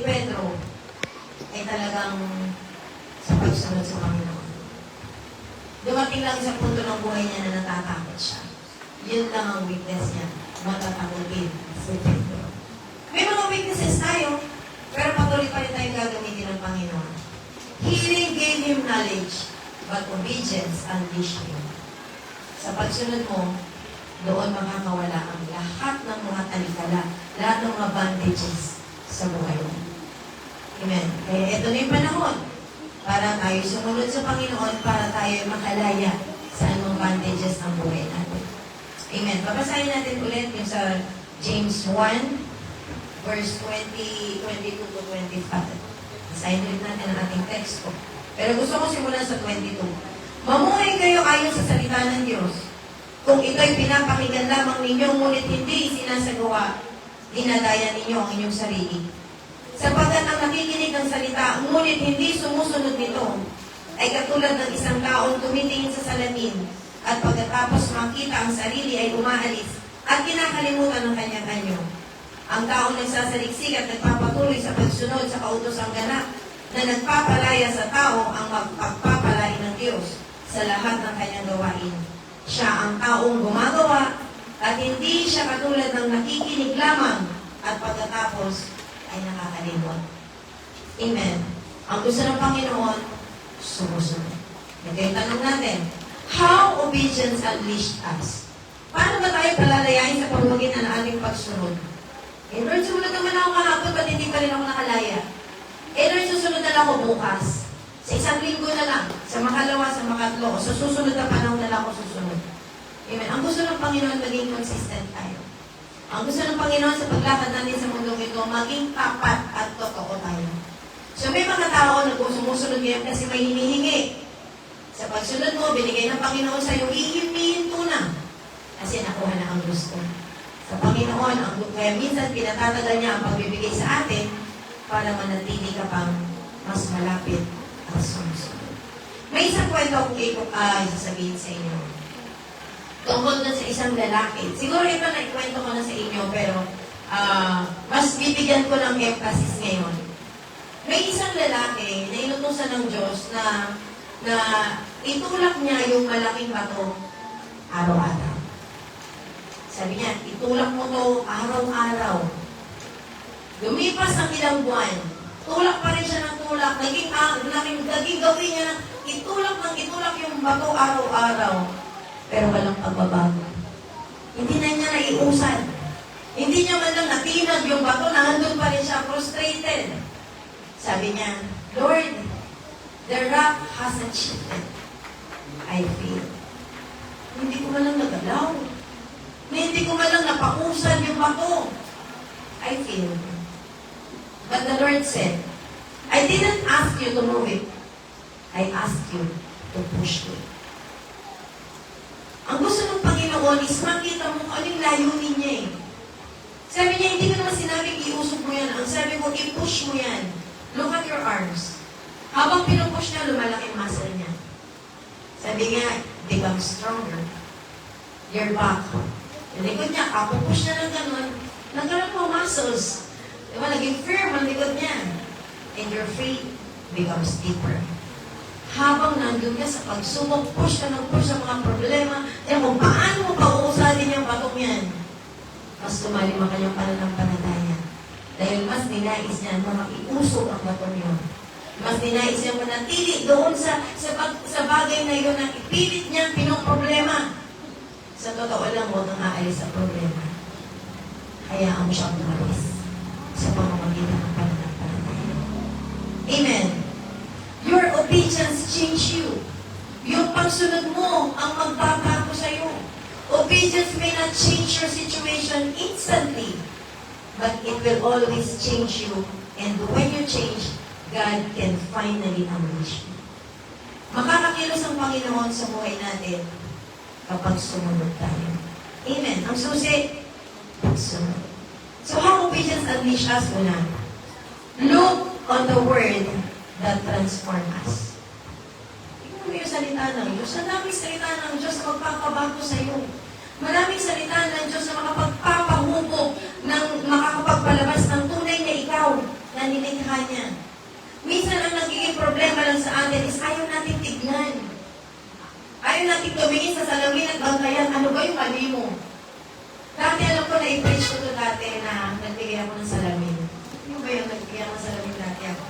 Pedro ay talagang sa pagsunod sa Panginoon. Dumating lang sa punto ng buhay niya na natatakot siya. Yun lang ang weakness niya. Matatakotin si Pedro. May mga weaknesses tayo, pero patuloy pa rin tayong gagamitin ng Panginoon. Healing gave him knowledge, but obedience unleashed him. Sa pagsunod mo, doon makakawala ang lahat ng mga talikala, lahat ng mga bandages sa buhay mo. Amen. Kaya ito na yung panahon para tayo sumunod sa Panginoon, para tayo makalaya sa anong bandages ng buhay natin. Amen. Babasahin natin ulit yung sa James 1, verse 22 to 25. Basahin ulit natin ang ating text ko. Pero gusto ko simulan sa 22. Mamuhay kayo ayon sa salita ng Diyos. Kung ito'y pinapakinggan lamang ninyo, ngunit hindi sinasagawa, dinadaya ninyo ang inyong sarili. Sapagkat ang nakikinig ng salita, ngunit hindi sumusunod nito, ay katulad ng isang taong tumitingin sa salamin, at pagkatapos makita ang sarili ay umaalis, at kinakalimutan ng kanyang anyo. Ang taong nagsasaliksik at nagpapatuloy sa pagsunod sa kautosang ganap, na nagpapalaya sa tao ang magpagpapalay ng Diyos sa lahat ng kanyang gawain. Siya ang taong gumagawa at hindi siya katulad ng nakikinig lamang at pagkatapos ay nakakalimot. Amen. Ang gusto ng Panginoon, sumusunod. Nagkaya tanong natin, how obedience unleashed us? Paano ba tayo palalayain sa pamamagitan ng ating pagsunod? Lord, sumunod naman ako kahapon, ba't hindi pa rin ako nakalaya? Lord, susunod na lang ako bukas. Sa isang linggo na lang, sa makalawa, sa makatlo, sa susunod na panahon na lang ako susunod. Amen. Ang gusto ng Panginoon, maging consistent tayo. Ang gusto ng Panginoon sa paglakad natin sa mundong ito, maging tapat at totoo tayo. So may mga tao na kung sumusunod ngayon kasi may hinihingi. Sa pagsunod mo, binigay ng Panginoon sa iyo, ihiminto na. Kasi nakuha na ang gusto. Sa Panginoon, kaya minsan pinatatagal niya ang pagbibigay sa atin para manatili ka pang mas malapit at sumusunod. May isang kwento akong sasabihin sa inyo. Tungkol na sa isang lalaki. Siguro ito na ikwento ko na sa inyo, pero mas bibigyan ko ng emphasis ngayon. May isang lalaki na inutusan ng Diyos na itulak niya yung malaking bato araw-araw. Sabi niya, itulak mo to araw-araw. Lumipas ang ilang buwan. Tulak pa rin siya ng tulak. Naging gawin niya na itulak yung bato araw-araw. Pero walang pagbabago. Hindi na niya naiusan. Hindi niya man lang natinag yung bato, nandun pa rin siya, frustrated. Sabi niya, Lord, the rock hasn't shifted. I feel. Hindi ko man lang nagalaw. Hindi ko man lang napausan yung bato. I feel. But the Lord said, I didn't ask you to move it. I asked you to push it. Ang gusto ng Panginoon is makita mo kung anong layunin niya eh. Sabi niya, hindi ko naman sinabing iusok mo yan. Ang sabi ko, i-push mo yan. Look at your arms. Habang pinupush niya, lumalaki ang muscle niya. Sabi niya, become stronger. Your back. Yung likod niya, push niya ng ganun, nagkaroon mo muscles. Diba, naging firm ang likod niya. And your feet becomes deeper. Habang nandun ka sa pagsubok, push ka ng push sa mga problema, kaya kung paano mo pauusalin yung batong yan, mas tumalim ang kanyang pananampalataya. Dahil mas ninais niya na makiusog ang batong yun. Mas ninais niya manatili doon sa bagay na yun na ipilit niya pinoproblema. Sa totoo lang, huwag kang aalis sa problema. Hayaan mo siyang umalis sa pamamagitan ng pananampalataya. Amen. Your obedience change you. Yung pagsunod mo ang magbabago sa'yo. Obedience may not change your situation instantly, but it will always change you. And when you change, God can finally unleash you. Makakakilos ang Panginoon sa buhay natin kapag sumunod tayo. Amen. Ang susi, pagsunod. So how obedience unleash us? Una, look on the word that transform us. Tingnan mo yung salita ng Diyos. Maraming salita ng Diyos na magpapabago sa iyo. Maraming salita ng Diyos na makapagpapahubog ng makakapagpalabas ng tunay na ikaw na nilikha bantayan, ano ba yung mali mo? Dati alam ko na i-preach ko to dati na nagbigay ako ng salamin. Yung ba yung nagbigay ako ng salamin dati ako?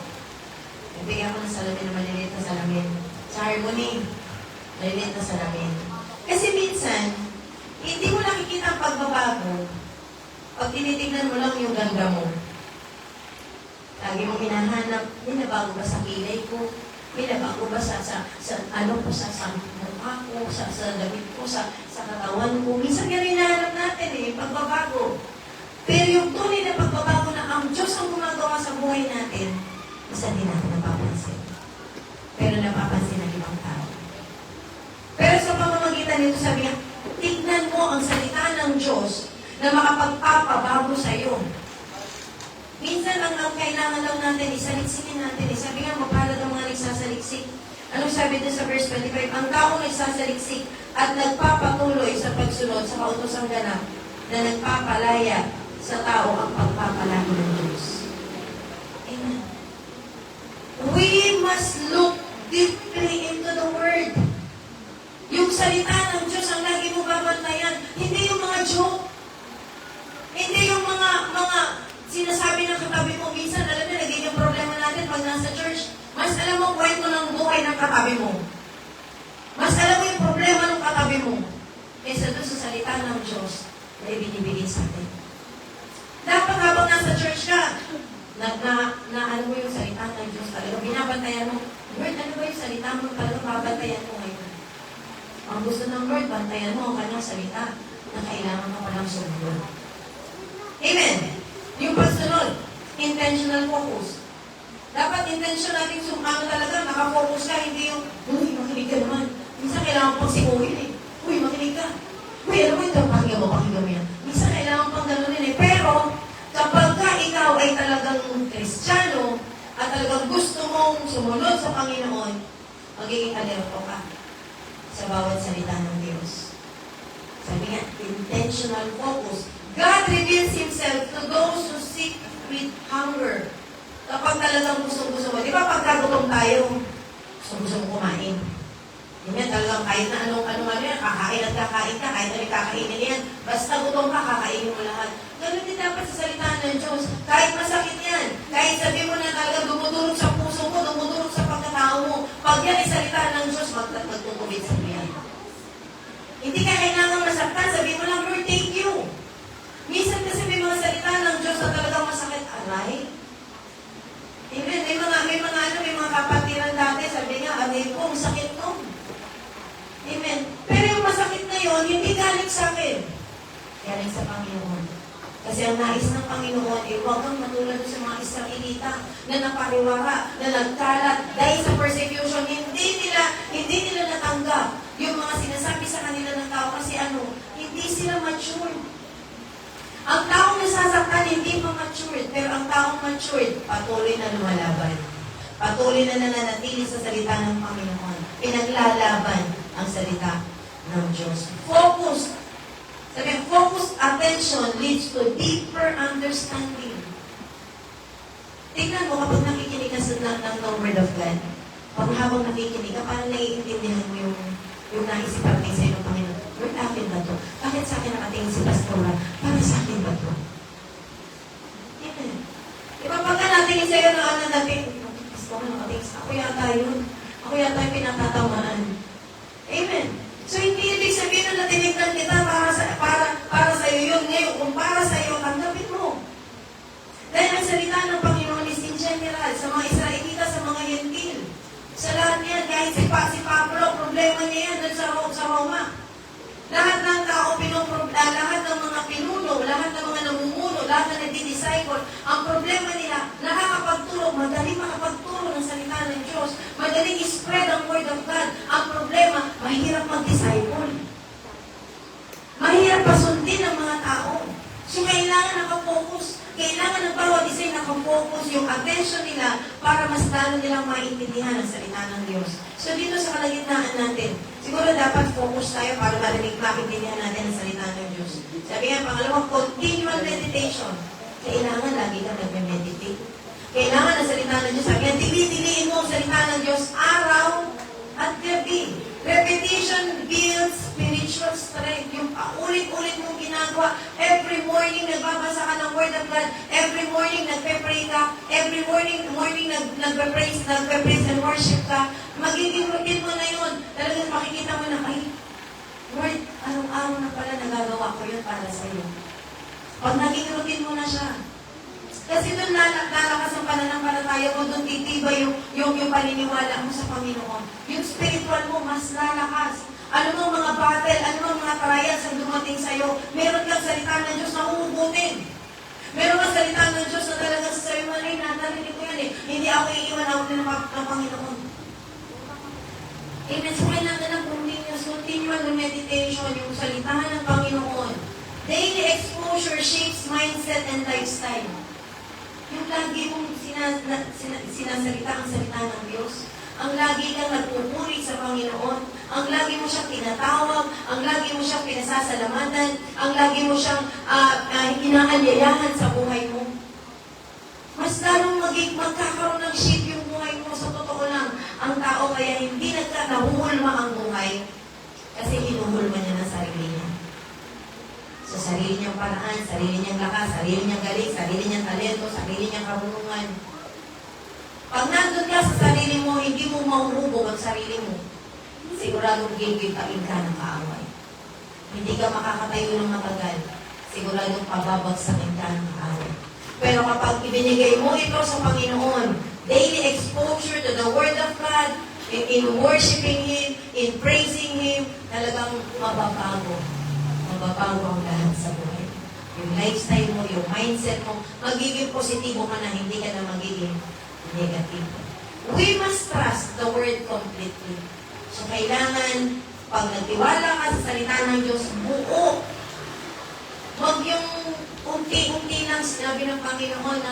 Nagbigay ako ng salamin na maliliit na salamin. Sa harmony, maliliit na salamin. Kasi minsan, hindi mo nakikita ang pagbabago pag tinitignan mo lang yung ganda mo. Lagi mong hinahanap, may nabago ba sa kilay ko? May nabago ba sa mukha ko, sa damit ko, sa katawan ko? Minsan yan hinahanap natin pagbabago. Pero yung tunay na pagbabago na ang Diyos ang gumagawa sa buhay natin, minsan din natin napapansin. Pero napapansin ng ibang tao. Pero sa pamamagitan nito, sabi nga, tignan mo ang salita ng Diyos na makapagpapabago sa iyo. Minsan ang kailangan lang natin, isaliksikin natin. Sabi nga, mapalad ang mga nagsasaliksik. Anong sabi doon sa verse 25? Ang taong nagsasaliksik at nagpapatuloy sa pagsunod sa kautosang ganap na nagpapalaya sa tao ang pagpapalago ng Diyos. Amen. We must look deeply into the Word. Yung salita ng Diyos ang lagi mo babantayan. Hindi yung mga joke. Hindi yung mga sinasabi ng katabi mo. Minsan, alam na, nagiging problema natin pag nasa church. Mas alam mo kwento ng buhay ng katabi mo. Mas alam mo yung problema ng katabi mo. Kaysa doon sa salita ng Diyos na ibinibigay sa atin. Dapat habang nasa church ka, na alam mo yung salita ng Diyos talaga. Binabantayan mo, Lord, ano ba yung salita mo? Talagang babantayan mo ngayon. Ang gusto ng Lord, bantayan mo ang kanyang salita na kailangan mo palang sumunod. Amen. Yung pagsunod, intentional focus. Dapat intention natin talaga, nakafocus ka, hindi yung, uy, makinig ka naman. Minsan kailangan pang simuhin Uy, makinig ka. Uy, alam mo ito, pakinggan mo yan. Minsan kailangan pang ganunin Pero, kapag ikaw ay talagang Kristiyano, at talagang gusto mong sumunod sa Panginoon, magiging alerto ka sa bawat salita ng Diyos. Sabi nga, intentional focus. God reveals Himself to those who seek with hunger. Kapag talagang gusto mo. Di ba pagkagutom tayo, gusto mo kumain. Yan, talagang kahit na anong yan, kakain at kakain ka, kahit ano kakainin yan. Basta gutom ka, kakainin mo lahat. Ganun din dapat sa salita ng Diyos. Kahit masakit yan, kahit sabi mo na talagang dumudurog sa puso mo, dumudurog sa pagkatao mo, pag yan ay salita ng Diyos, magtutubig sa yan. Hindi ka kailangan masaktan, sabi mo lang, Lord, thank you. Minsan kasi may mga salita ng Diyos na talagang masakit. Aray? Amen. May mga kapatiran dati, sabi nga, aray po, ang sakit no. Amen. Pero yung masakit na yun, hindi galing sa akin. Galing sa Panginoon. Kasi ang nais ng Panginoon, huwag kang matulad sa mga Israelita na napariwara, na nagkalat dahil sa persecution. Hindi nila natanggap yung mga sinasabi sa kanila ng tao kasi hindi sila mature. Ang taong nasasaktan, hindi pa matured. Pero ang taong matured, patuloy na lumalaban. Patuloy na nananatili sa salita ng Panginoon. Pinaglalaban ang salita ng Diyos. Focus. Sabi, focused attention leads to deeper understanding. Tingnan mo kapag nakikinig ka ng Word of God. Pag habang nakikinig ka, parang naiintindihan mo yung naisipan sa iyo ng Panginoon. Lord, akin ba ito? Bakit sa akin nakatingin si Pastora? Para sa akin ba ito? Amen. Diba pagka natingin sa iyo na natin, Pastora, nakatingin sa ako yata yun. Ako yata yung pinatatamaan. Amen. So, hindi ibig sabihin na natinignan kita para sa iyo yun. Ngayon, kung para sa iyo, tanggapin mo. Dahil ang salita ng Panginoon is in general, sa mga Israelita, sa mga Yentil. Sa lahat niyan, kahit si Pablo, problema niya yan sa Roma. Lahat ng tao, lahat ng mga pinuno, lahat ng mga namumuno, lahat na nagdi-disciple, ang problema nila, nakakapagturo, madaling makapagturo ng salita ng Diyos, madaling spread ang Word of God. Ang problema, mahirap mag-disciple. Mahirap pasundin ang mga tao. So, kailangan nakafocus. Kailangan ng bawat isa nakafocus yung attention nila para mas lalo nilang maintindihan ang salita ng Diyos. So, dito sa kalagitnaan natin, siguro dapat focus tayo para maintindihan natin ang salita ng Diyos. Sabi nga, pangalawang, continual meditation. Kailangan lagi kang nagme-meditate. Kailangan ang salita ng Diyos. Sabi nga, dili-diliin mo ang salita ng Diyos araw at gabi. Repetition builds spiritual spiritual strength, yung ulit-ulit mong ginagawa. Every morning, nagbabasa ka ng Word of God. Every morning, nagpe-pray ka. Every morning nagpe-praise and worship ka. Magiging routine mo na yun. Talagang makikita mo na, ay, Lord, araw-araw na pala nagagawa ko yun para sa iyo. Pag naging routine mo na siya. Kasi doon lalakas ang pananampalataya mo, doon titibay yung paniniwala mo sa Panginoon. Yung spiritual mo, mas lalakas. Ano mga battle, ano mga trials ang dumating sa'yo, meron kang salita ng Diyos na uubutin. Meron kang salita ng Diyos na talaga sa sa'yo, ay, narinig ko yan eh. Hindi ako iiwan ako ng Panginoon. Amen. So, kailangan ng continual meditation, yung salita ng Panginoon. Daily exposure shapes mindset and lifestyle. Yung lagi mong sinasalita ang salita ng Diyos, ang lagi kang nagpupuri sa Panginoon, ang lagi mo siyang tinatawag, ang lagi mo siyang pinasasalamatan, ang lagi mo siyang inaanyayahan sa buhay mo. Mas lalong magkakaroon ng shape yung buhay mo. Sa totoo lang, ang tao kaya hindi nahuhulma ang buhay kasi hinuhulma niya ng sarili niya. Sa sarili niyang paraan, sarili niyang lakas, sarili niyang galing, sarili niyang talento, sarili niyang karunungan. Pag nandun ka sa sarili mo, hindi mo mahuhubog ang sarili mo, siguradong gigiltain ka ng kaaway. Hindi ka makakatayo ng matagal, siguradong pababagsakin ka ng kaaway. Pero kapag ibinigay mo ito sa Panginoon, daily exposure to the Word of God, in worshiping Him, in praising Him, talagang mababago ang lahat sa buhay. Yung lifestyle mo, yung mindset mo, magiging positibo ka na, hindi ka na magiging negative. We must trust the Word completely. So, kailangan, pag nagtiwala ka sa salita ng Diyos, buo. Huwag yung unti-unti lang sinabi ng Panginoon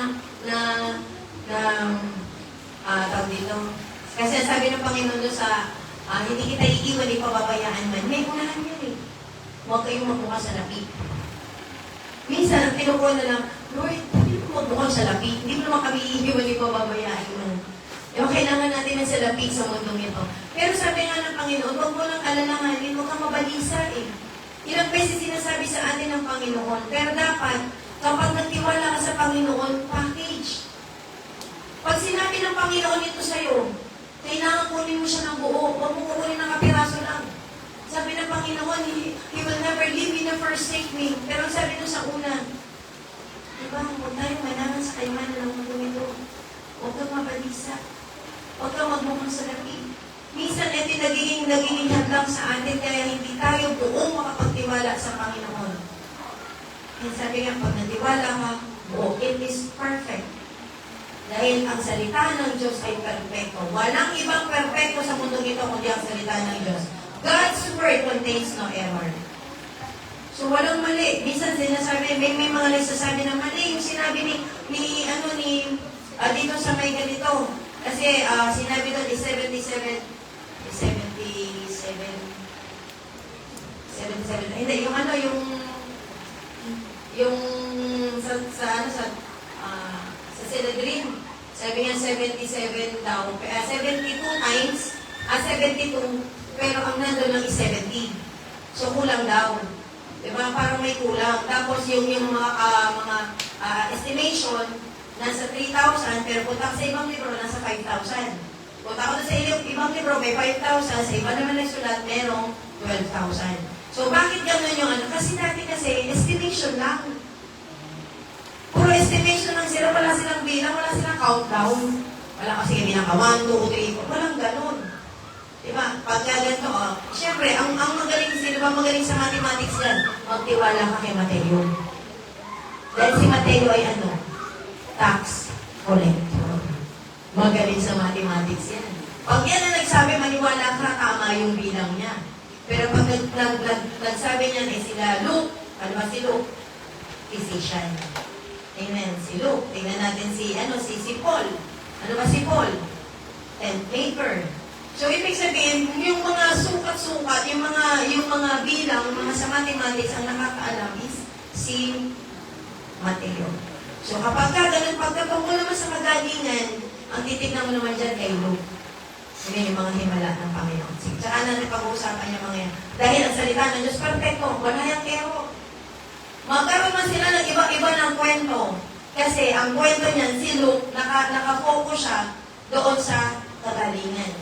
tawag dito. Kasi sabi ng Panginoon doon sa, hindi kita iiwan, ipababayaan man. May unahan yun eh. Huwag kayong magbukas sa lapi. Minsan, tinukuha na lang, Lord, hindi mo magbukas sa lapi. Hindi mo naman kami iiwan, ipababayaan man. Yung kailangan natin ng salapi sa mundong ito. Pero sabi nga ng Panginoon, huwag mo lang alalahanin, huwag kang mabalisa eh. Ilang beses sinasabi sa atin ng Panginoon, pero dapat, kapag nagtiwala ka sa Panginoon, package. Pag sinabi ng Panginoon ito sa'yo, kailangan kunin mo siya ng buo, huwag mo kukunin ng kapiraso lang. Sabi ng Panginoon, He will never leave me nor forsake me. Pero sabi nung sa una, diba, huwag tayong manaman sa kaymanan ng mundo ito. Huwag kang mabalisa. Huwag kang magmukang sa lapi. Minsan, ito nagiging hadlang sa atin, kaya hindi tayo buong makapagtiwala sa Panginoon. And sabi nga, pag natiwala ka, buo, it is perfect. Dahil ang salita ng Diyos ay perfecto. Walang ibang perfecto sa mundong ito kundi ang salita ng Diyos. God's Word contains no error. So, walang mali. Minsan sinasabi, may mga nagsasabi na mali yung sinabi dito sa may ganito. Kasi sinabi doon is 77, hindi, sa Sinedrin, sabi niya 77 daw, 72 times, 72, pero ang nandun lang is 70. So, kulang daw. Diba? Parang may kulang. Tapos, yung mga estimation, nasa 3,000, pero punta sa ibang libro, nasa 5,000. Punta ko sa ibang libro, may 5,000, sa iba naman nagsulat, merong 12,000. So, bakit gano'n yung ano? Kasi dati estimation lang. Puro estimation lang sila, wala silang bilang, wala silang countdown. Wala kasi bilang ka, 1, 2, 3, 4, walang gano'n. Diba? Pagka ganito, siyempre, ang magaling, sino ba magaling sa mathematics yan? Magtiwala ka kay Mateo. Dahil si Mateo ay ano? Tax collector. Magaling sa mathematics yan. Pag yan ang nagsabi, maniwala ka, tama yung bilang niya. Pero pag nagsabi niyan, sila Luke, ano ba si Luke? Physician. Tingnan si Luke. Tingnan natin si Paul. Ano ba si Paul? Tent maker. So, ibig sabihin, yung mga sukat-sukat, yung mga bilang, mga sa mathematics, ang nakakaalam is si Mateo. So, kapag ganun, pagkatungkol naman sa kagalingan, ang titignan mo naman dyan kay Luke. Yun yung mga himala ng Panginoon. Sige, tsaka natin pag-uusapan yung mga yan. Dahil ang salita ng Diyos, perfecto, wala yung kero. Magkaroon man sila ng iba-iba ng kwento. Kasi ang kwento niyan, si Luke, nakafocus siya doon sa kagalingan.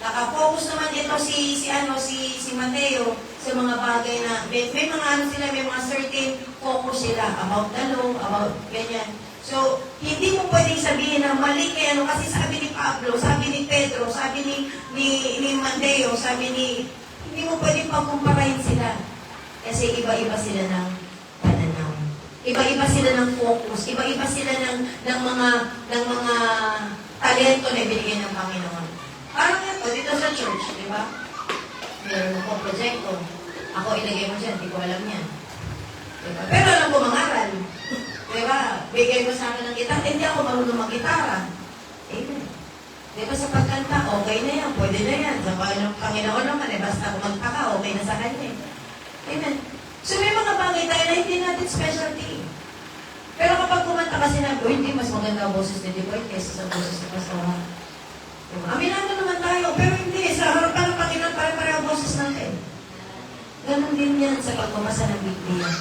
Nakafocus naman ito si Mateo sa mga bagay na may mga may mga certain focus sila about the law, about ganyan. So, hindi mo pwedeng sabihin na mali kay kasi sabi ni Pablo, sabi ni Pedro, sabi ni Mateo, hindi mo pwedeng pagkumparahin sila. Kasi iba-iba sila ng pananaw. Iba-iba sila ng focus, iba-iba sila ng mga talento na ibinigay ng Panginoon. Parang ito, dito sa church, di ba? Meron akong proyekto. Ako ilagay mo dyan, hindi ko alam yan. Diba? Pero alam ko mangaral. Diba? Bigay mo sa akin ng gitara. Hindi ako marunong mag-gitara. Amen. Diba sa pagkanta, okay na yan, pwede na yan. Sa Panginoon naman, basta kumagpaka, okay na sa kanya. Amen. So may mga bagay tayo na hindi natin specialty. Pero kapag kumanta kasi na, hindi, mas maganda ang boses ni Diboy kaysa sa boses ni Pastora. Aminado naman tayo, pero hindi. Sa harapan ng Panginoon, pare-pareho ang boses natin. Ganon din yan sa pagmamasa ng Biblia.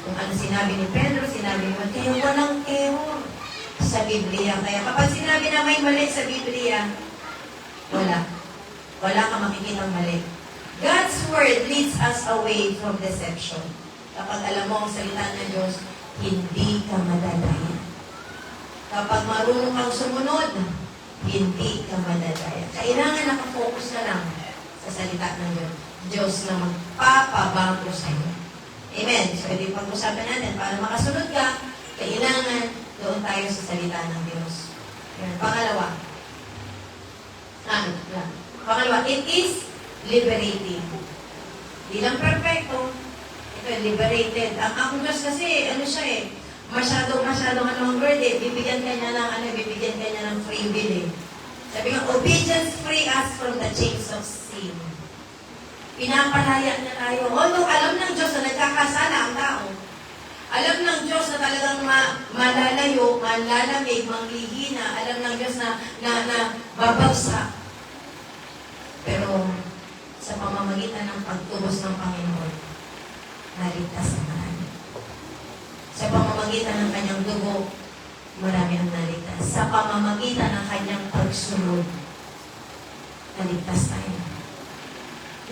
Kung ano sinabi ni Pedro, sinabi ni Mateo, walang error sa Biblia. Kaya kapag sinabi na may mali sa Biblia, wala. Wala kang makikitang mali. God's Word leads us away from deception. Kapag alam mo ang salita ng Diyos, hindi ka madadaya. Kapag marunong kang sumunod, hindi ka madadaya. Kailangan nakafocus na lang sa salita ng Diyos na magpapabago sa iyo. Amen. So, ito yung pag-usapan natin. Para makasunod ka, kailangan doon tayo sa salita ng Diyos. Amen. Pangalawa, it is liberating. Di lang perfecto. Ito, liberated. Ang Diyos kasi, masyadong word bibigyan ka niya ng free will Sabi nga, obedience free us from the chains of sin. Pinapalaya niya tayo. Although alam ng Diyos na nagkakasala ang tao. Alam ng Diyos na talagang malalayo, malalamig, manglihina. Alam ng Diyos na babagsak. Pero sa pamamagitan ng pagtubos ng Panginoon, naligtas ang marami. Sa pamamagitan ng kanyang dugo, marami ang naligtas. Sa pamamagitan ng kanyang pagsunod, naligtas tayo.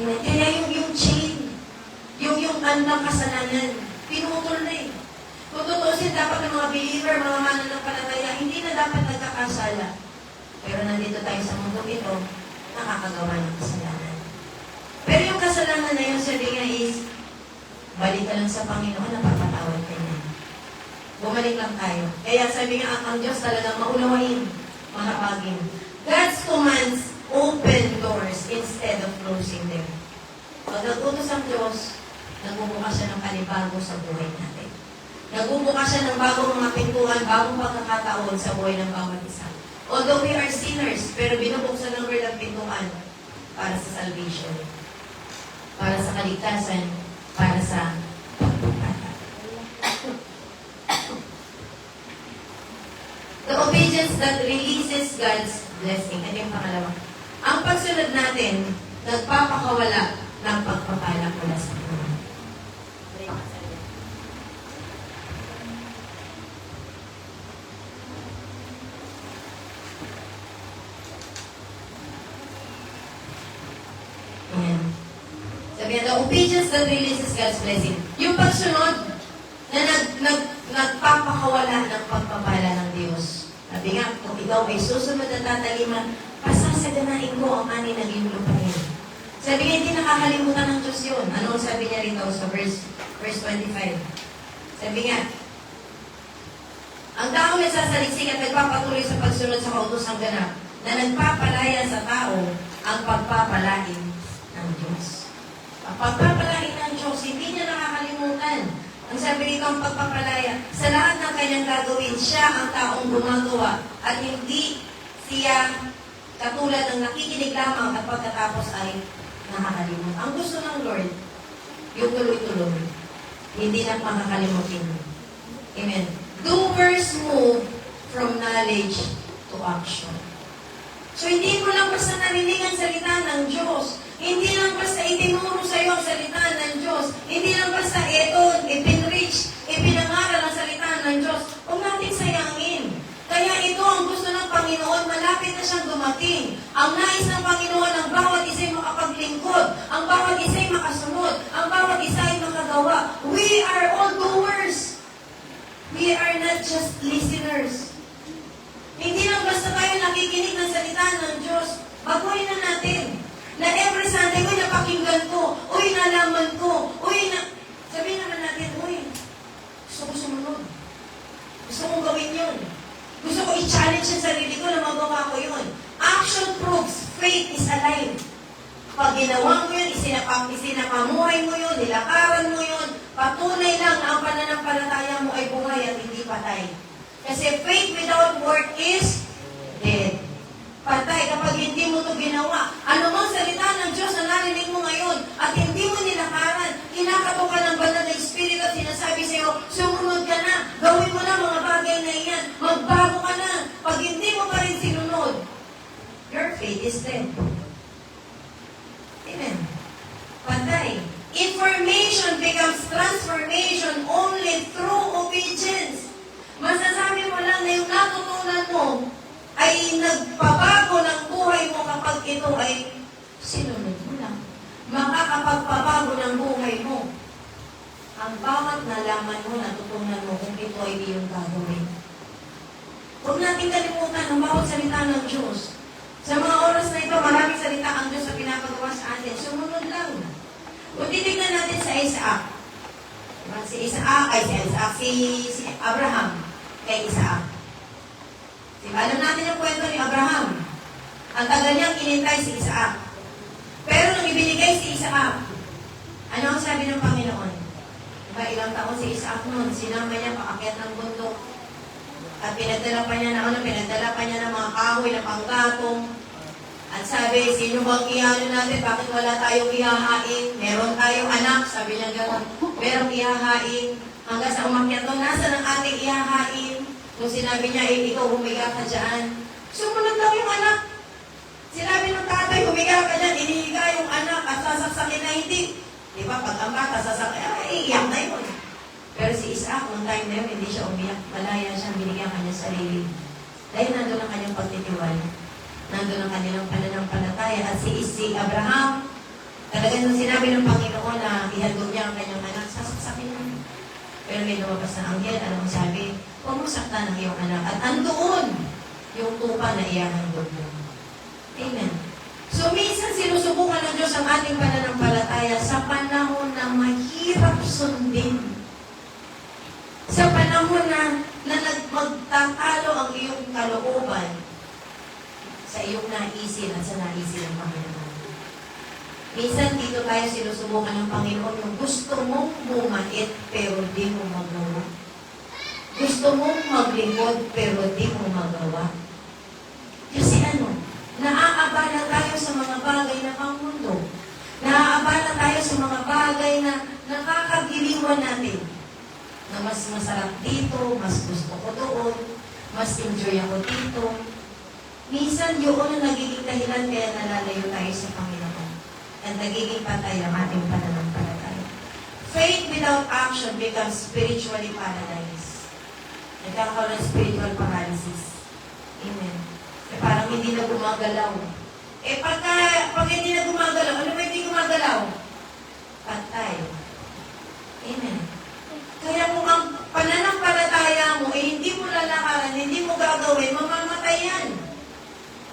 Kaya yung chain, yung anong kasalanan, pinutol na eh. Kung tutusin, dapat ng mga believer, mga mananampalataya, hindi na dapat nagkakasala. Pero nandito tayo sa mundo ito, nakakagawa ng kasalanan. Pero yung kasalanan na yun, sabi nga is, balik ka lang sa Panginoon, napapatawad ka niya. Bumalik lang tayo. Kaya sabi nga, ang Diyos talagang maunawain, mahabagin. God's commands open doors instead of closing them. Pag nag-utos ang Diyos, nagbubukas siya ng panibago sa buhay natin. Nagbubukas siya ng bagong mga pintuan, bagong pagkakataon sa buhay ng bawat isa. Although we are sinners, pero binubuksan ng Lord ang pintuan para sa salvation, para sa kaligtasan, para sa pagpapala. The obedience that releases God's blessing. Ito yung pangalawa. Ang pagsunod natin, nagpapakawala ng pagpapala mula sa Panginoon. Ayan. Sabi nga, the obedience that releases God's blessing. Yung pagsunod na nagpapakawala ng pagpapala ng Diyos. Sabi nga, kung ikaw ay susunod at tataliman, pasasaganain ko ang ani ng iyong lupain. Sabi nga, hindi nakakalimutan ng Diyos yun. Ano sabi niya rito sa verse 25? Sabi nga, ang tao nagsasaliksik at nagpapatuloy sa pagsunod sa kautosang ganap na nagpapalaya sa tao ang pagpapalain ng Diyos. Ang pagpapalain ng Diyos, hindi niya nakakalimutan. Ang sabi rito ang pagpapalaya, sa lahat ng kanyang gagawin, siya ang taong gumagawa at hindi siya katulad ng nakikinig lamang at pagkatapos ay nakakalimutan. Ang gusto ng Lord, yung tuloy-tuloy, hindi na makakalimutin. Amen. Doers move from knowledge to action. So, hindi mo lang basta narinig ang salita ng Diyos. Hindi lang basta itinuro sa iyo ang salita ng Diyos. Hindi lang basta ito, ipinreach, ipinangaral ang salita ng Diyos. Huwag natin sayangin. Kaya ito ang gusto ng Panginoon, malapit na siyang dumating. Ang nais ng Panginoon, ang bawat isa ay makapaglingkod, ang bawat isa ay makasunod, ang bawat isa ay makagawa. We are all doers. We are not just listeners. Hindi lang basta tayo nakikinig ng salita ng Diyos, baguhin na natin. Na every Sunday, uy, napakinggan ko, uy, nalaman ko, sabihin naman natin, uy, gusto ko sumunod. Gusto kong gawin yun. Gusto ko i-challenge yung sarili ko na magawa ko yun. Action proves faith is alive. Pag ginawa mo yun, isinapamuhay mo yun, nilakaran mo yun, patunay lang na ang pananampalataya mo ay buhay at hindi patay. Kasi faith without work is dead. Patay kapag hindi mo ito ginawa. Ano mang salita ng Diyos na narinig mo ngayon at hindi mo nilakaran, kinakato ka ng banal na Espiritu at sinasabi sa iyo, sumunod ka na, gawin mo na mga bagay na iyan, magbago ka na. Pag hindi mo pa rin sinunod, your faith is dead. Amen. Patay. Information becomes transformation only through obedience. Masasabi mo lang na yung natutunan mo ay nagpabago ng buhay mo kapag ito ay sinunod mo lang. Makakapagpabago ng buhay mo. Ang bawat nalaman mo, natutunan mo kung ito ay iyong gagawin. Huwag natin kalimutan ang bawat salita ng Diyos. Sa mga oras na ito, maraming salita ang Diyos na pinapagawa sa atin. Sumunod lang. Kung titignan natin sa Isaac. Si Abraham kay Isaac. Alam natin yung kwento ni Abraham. Ang tagal niyang inintay si Isaac. Pero nung ibinigay si Isaac, ano ang sabi ng Panginoon? Diba, ilang taon si Isaac noon, sinama niya paakyat ng bundok. At pinadala pa niya ng mga kahoy na panggatong. At sabi, sino bang ihahain natin? Bakit wala tayong ihahain? Meron tayong anak, sabi niya gano'n. Merong ihahain. Hanggang sa umakyat doon, nasa ng ating ihahain? Kung sinabi niya, ikaw humiga ka dyan. Sumunod lang yung anak. Sinabi ng tatay, humiga ka dyan, inihiga yung anak at sasaksakin na hindi. Di ba? Pag ang bata sasakyan, iiyak na yun. Pero si Isaac, nung time na yun, hindi siya umiyak. Malaya siya, binigyan kanya sarili. Dahil nandun ang kanyang pagtitiwala. Nandun ang kanyang pananampalataya. At si Abraham, talagang nung sinabi ng Panginoon na ihandog niya ang kanyang anak, sasaksakin na. Pero may lumabas na anghel, anong sabi? Huwag mo saktan ang iyong anak. At andoon yung tupa na iyahandog mo. Amen. So, minsan sinusubukan ng Diyos ang ating pananampalataya sa panahon na mahirap sundin. Sa panahon na magtatalo ang iyong kalooban sa iyong naisin at sa naisin ng Panginoon. Minsan dito tayo sinusubukan ng Panginoon yung gusto mong bumait pero di mo magawa. Gusto mong maglingkod pero di mo magawa. Kasi naaabala tayo sa mga bagay na pangmundo. Naaabala tayo sa mga bagay na nakakagiliwan natin. Na mas masarap dito, mas gusto ko doon, mas enjoy ako dito. Minsan yun ang nagiging dahilan kaya nalalayo tayo sa Panginoon. At nagiging patay ang ating pananampalataya. Faith without action becomes spiritually paralyzed. Nagkakaroon ng spiritual paralysis. Amen. Parang hindi na gumagalaw. Pag hindi na gumagalaw, ano ba hindi gumagalaw? Patay. Amen. Kaya kung ang pananampalataya mo, hindi mo lalakaran, hindi mo gagawin, mamamatay yan.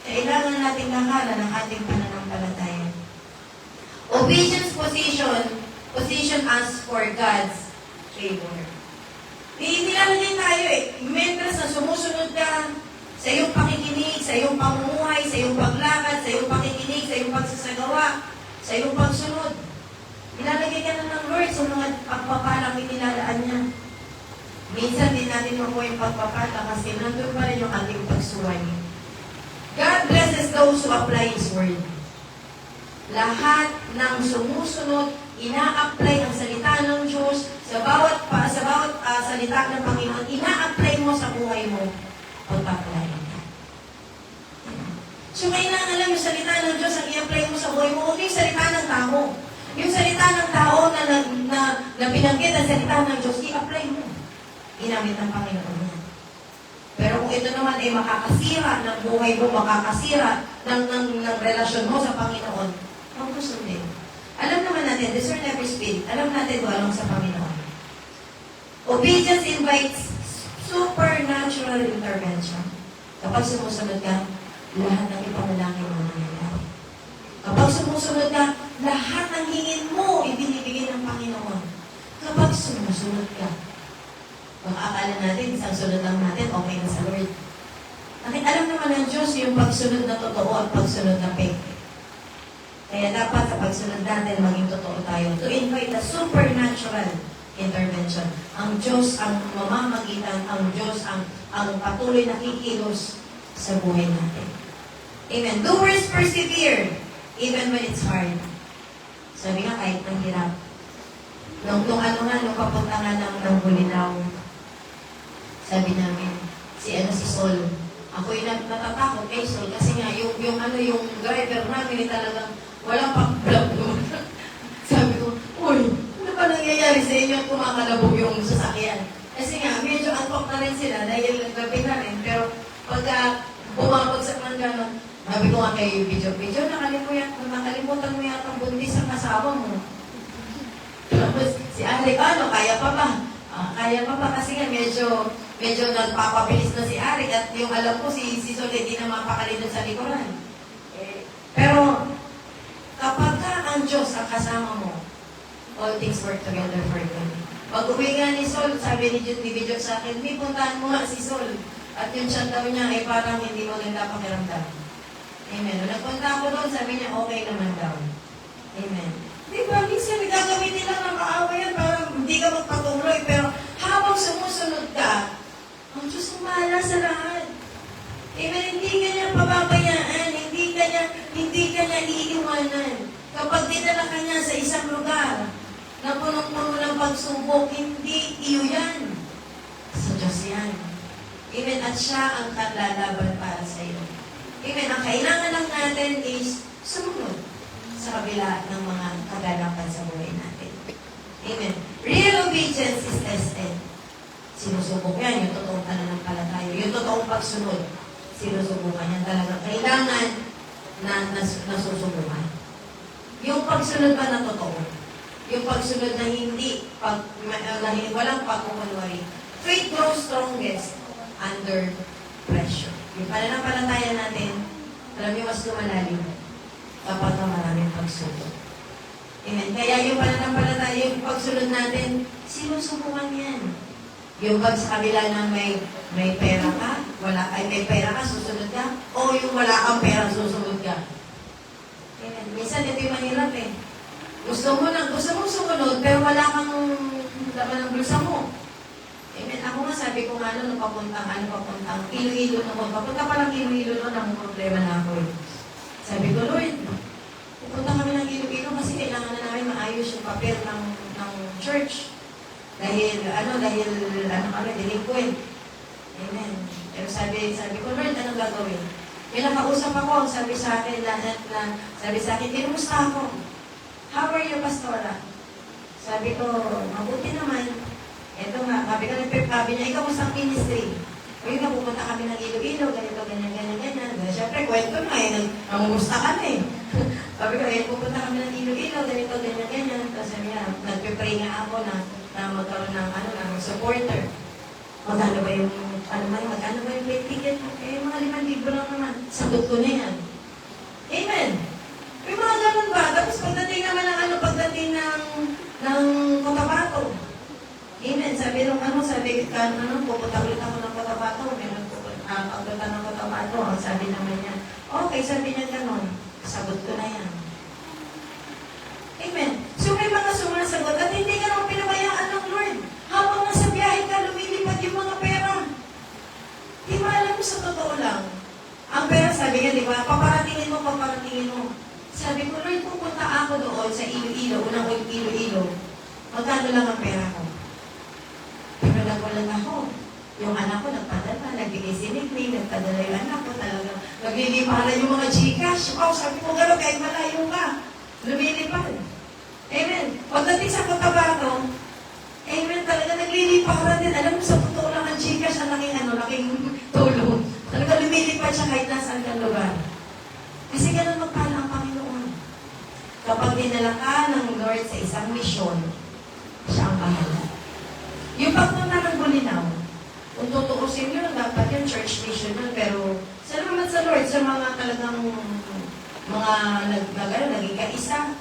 Kailangan nating lakaran ang ating pananampalataya. Obedience position us for God's favor. Nilalagay tayo Mentras na sumusunod ka sa iyong pakikinig, sa iyong pamumuhay, sa iyong paglakad, sa iyong pakikinig, sa iyong pagsasagawa, sa iyong pagsunod. Nilalagay ka na ng Lord sa mga pagpapalang inilalaan niya. Minsan din natin makuha yung pagpapala kasi nandun pa rin yung ating pagsuway. God blesses those who apply His Word. Lahat ng sumusunod, ina-apply ang salita ng Diyos sa bawat salita ng Panginoon, ina-apply mo sa buhay mo, pagpapalain ka. So, kailangan lang yung salita ng Diyos ang i-apply mo sa buhay mo. Huwag yung salita ng tao. Yung salita ng tao na binanggit ang salita ng Diyos, i-apply mo. Ginamit ng Panginoon yan. Pero kung ito naman ay makakasira ng buhay mo, makakasira ng relasyon mo sa Panginoon, huwag mo sundin. Alam naman natin, discern every spirit. Alam natin kung anong sa Panginoon. Obedience invites supernatural intervention. Kapag sumusunod ka, lahat ng ipanalangin mo nangyayari. Kapag sumusunod ka, lahat ng hingin mo ibinibigay ng Panginoon. Kapag sumusunod ka, baka akala natin, isang sunod lang natin, okay na sa Lord. Alam naman ng Diyos yung pagsunod na totoo at pagsunod na fake. Kaya dapat sa pagsunod natin, maging totoo tayo. To invite a supernatural intervention. Ang Diyos ang mamamagitan, ang Diyos ang patuloy na kikilos sa buhay natin. Amen. Doers persevere even when it's hard. Sabi nga, kahit ang hirap. Nung papunta nga ng Bulinaw, sabi namin, si Saul, ako yung natatakot kay Saul kasi nga, yung driver namin talagang walang pag-vlog doon. Sabi ko, uy, ano ba nangyayari sa inyo at kumakalabog yung sasakyan? Kasi nga, medyo antok na rin sila dahil gabi na rin. Pero pagka bumabagsak ng gano'n, sabi ko nga kay video, nakalimutan mo yata ang buntis ang asawa mo. Tapos si Ari, kaya pa ba? Kaya pa ba? Kasi nga medyo nagpapabilis na si Ari at yung alam ko si Sol hindi na mapakali doon sa likuran. Pero kapag ang Diyos ang kasama mo, all things work together for good. Pag uwi nga ni Sol, sabi ni video sa akin, may puntahan mo nga si Sol. At yung chan daw niya ay parang hindi maganda pakiramdam. Amen. Nung nagpunta ako doon, sabi niya, okay naman daw. Amen. Di ba, minsan gagawin nila ng kaawa yan, parang hindi ka magpatuloy. Pero habang sumusunod ka, ang Diyos ang mahala sa lahat. Amen. Hindi ka niya pababayaan, hindi ka niya iiwanan. Kapag dinala ka niya sa isang lugar na punong-puno ng pagsubok, hindi iyo yan. Sa Diyos yan. Amen. At siya ang lalaban para sa iyo. Amen. Ang kailangan lang natin is sumunod sa kabila ng mga kaganapan sa buhay natin. Amen. Real obedience is tested. Sinusubok yan, yung totoong pananampalataya. Yung totoong pagsunod, sinusubukan yan talaga. Kailangan na nasusubukan. Yung pagsunod ba na totoo? Yung pagsunod na walang pagkukunwari. Faith grows strongest under pressure. Yung pananampalataya natin, alam niyo, mas lumalalim kapag maraming pagsubok. Amen. Kaya yung pananampalataya, yung pagsunod natin, sinusubukan yan. Yung pag sa kabila na may pera ka, may pera ka, susunod ka, o yung wala kang pera, susunod ka. Amen. Minsan, ito yung mahirap eh. Gusto mo sumunod, pero wala kang laman ng bulsa mo. Amen. Ako nga, sabi ko nga nung papuntang Iloilo naman. Papunta pa lang Iloilo noon, ang problema na ako eh. Sabi ko, Lord, pupunta kami ng Iloilo kasi kailangan na namin maayos yung papel ng church. Dahil kami, delinquent. Amen. Pero sabi ko, Lord, anong gagawin? May nakausap ako, sabi sa akin, tinumusta ako. How are you, Pastora? Sabi ko, mabuti naman. Ito nga, sabi niya, ikaw musang ministry. O yun nga, pupunta kami ng Iloilo, ganito, ganyan. Siyempre, kwento na eh, namumusta ka na eh. Sabi ko, pupunta kami ng Iloilo, ganito, ganyan. Tapos sabi niya, nagpe-pray nga ako na magkaroon ng supporter. Magkano ba yung plane ticket? Mga 5,000 lang naman. Sagot ko na yan. Amen. May mga ganun ba? Tapos pagdating naman ng Cotabato. Amen. Sabi pupunta ulit ako ng Cotabato. Pagpunta ng Cotabato, ang sabi naman niya, okay, sabi niya ganun. Sagot ko na yan. Amen. So may mga sumasagot at hindi ka naman pinabayaan ng Lord. Habang nasa biyahe ka, lumilipad yung mga pera. Di ba alam mo sa totoo lang? Ang pera, sabi nga, di ba, paparatingin mo. Sabi ko, Lord, pupunta ako doon sa Iloilo, unang Iloilo. Magkano lang ang pera ko? Pero nagwalan ako. Yung anak ko nagpadala, nagbigay si Nickney, nagpadala yung anak ko talaga. nagliliparan yung mga Gcash. Wow, sabi ko gano'n, kahit malayo ka, lumilipad. Amen. Pagdating sa Cotabato, amen, talaga nagliliparan din. Alam mo, sa totoo lang ang Gcash, ang laking tulong. Talaga lumilipad siya kahit nasaan kang lugar. Kasi gano'n magpala ang Panginoon. Kapag dinala ka ng Lord sa isang misyon, siya ang bahala. Yung pagpunta ng Bulinaw, kung tutuusin nyo, dapat yung church mission nun, pero salamat sa Lord, sa mga talagang mga naging kaisa,